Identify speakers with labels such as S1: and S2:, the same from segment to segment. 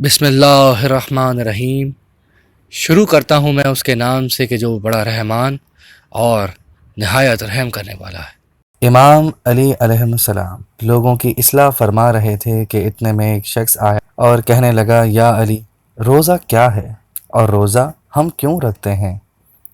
S1: بسم اللہ الرحمن الرحیم۔ شروع کرتا ہوں میں اس کے نام سے کہ جو بڑا رحمان اور نہایت رحم کرنے والا ہے۔
S2: امام علی علیہ السلام لوگوں کی اصلاح فرما رہے تھے کہ اتنے میں ایک شخص آیا اور کہنے لگا، یا علی، روزہ کیا ہے اور روزہ ہم کیوں رکھتے ہیں؟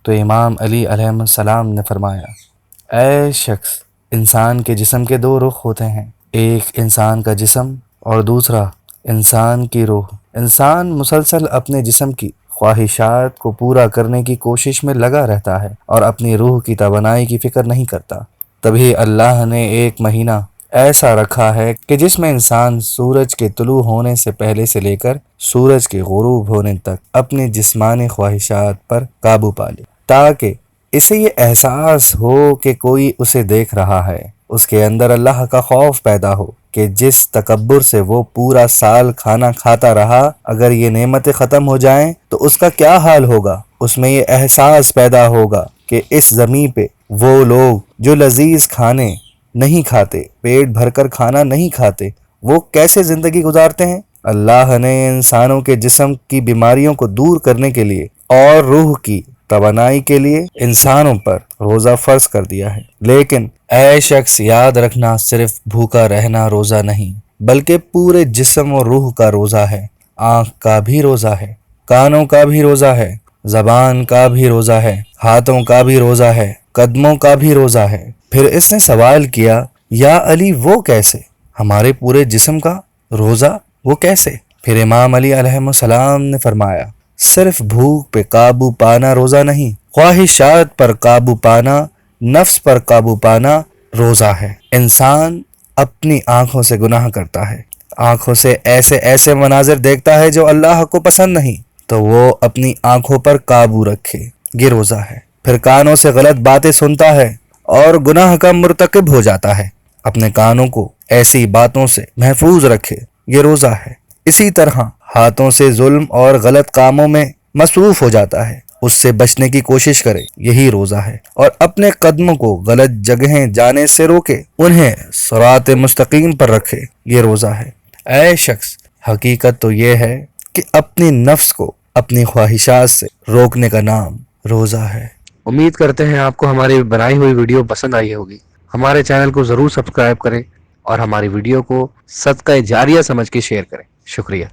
S2: تو امام علی علیہ السلام نے فرمایا، اے شخص، انسان کے جسم کے دو رخ ہوتے ہیں، ایک انسان کا جسم اور دوسرا انسان کی روح۔ انسان مسلسل اپنے جسم کی خواہشات کو پورا کرنے کی کوشش میں لگا رہتا ہے اور اپنی روح کی توانائی کی فکر نہیں کرتا۔ تبھی اللہ نے ایک مہینہ ایسا رکھا ہے کہ جس میں انسان سورج کے طلوع ہونے سے پہلے سے لے کر سورج کے غروب ہونے تک اپنی جسمانی خواہشات پر قابو پا لے، تاکہ اسے یہ احساس ہو کہ کوئی اسے دیکھ رہا ہے، اس کے اندر اللہ کا خوف پیدا ہو کہ جس تکبر سے وہ پورا سال کھانا کھاتا رہا، اگر یہ نعمتیں ختم ہو جائیں تو اس کا کیا حال ہوگا۔ اس میں یہ احساس پیدا ہوگا کہ اس زمین پہ وہ لوگ جو لذیذ کھانے نہیں کھاتے، پیٹ بھر کر کھانا نہیں کھاتے، وہ کیسے زندگی گزارتے ہیں۔ اللہ نے انسانوں کے جسم کی بیماریوں کو دور کرنے کے لیے اور روح کی توانائی کے لیے انسانوں پر روزہ فرض کر دیا ہے، لیکن اے شخص، یاد رکھنا، صرف بھوکا رہنا روزہ نہیں، بلکہ پورے جسم اور روح کا روزہ ہے۔ آنکھ کا بھی روزہ ہے، کانوں کا بھی روزہ ہے، زبان کا بھی روزہ ہے، ہاتھوں کا بھی روزہ ہے، قدموں کا بھی روزہ ہے۔ پھر اس نے سوال کیا، یا علی، وہ کیسے؟ ہمارے پورے جسم کا روزہ وہ کیسے؟ پھر امام علی علیہ السلام نے فرمایا، صرف بھوک پہ قابو پانا روزہ نہیں، خواہشات پر قابو پانا، نفس پر قابو پانا روزہ ہے۔ انسان اپنی آنکھوں سے گناہ کرتا ہے، آنکھوں سے ایسے مناظر دیکھتا ہے جو اللہ کو پسند نہیں، تو وہ اپنی آنکھوں پر قابو رکھے، یہ روزہ ہے۔ پھر کانوں سے غلط باتیں سنتا ہے اور گناہ کا مرتکب ہو جاتا ہے، اپنے کانوں کو ایسی باتوں سے محفوظ رکھے، یہ روزہ ہے۔ اسی طرح ہاتھوں سے ظلم اور غلط کاموں میں مصروف ہو جاتا ہے، اس سے بچنے کی کوشش کرے، یہی روزہ ہے۔ اور اپنے قدموں کو غلط جگہیں جانے سے روکے، انہیں صراط مستقیم پر رکھے، یہ روزہ ہے۔ اے شخص، حقیقت تو یہ ہے کہ اپنی نفس کو اپنی خواہشات سے روکنے کا نام روزہ ہے۔
S1: امید کرتے ہیں آپ کو ہماری بنائی ہوئی ویڈیو پسند آئی ہوگی۔ ہمارے چینل کو ضرور سبسکرائب کریں اور ہماری ویڈیو کو صدقہ جاریہ سمجھ کے شیئر کریں۔ شکریہ۔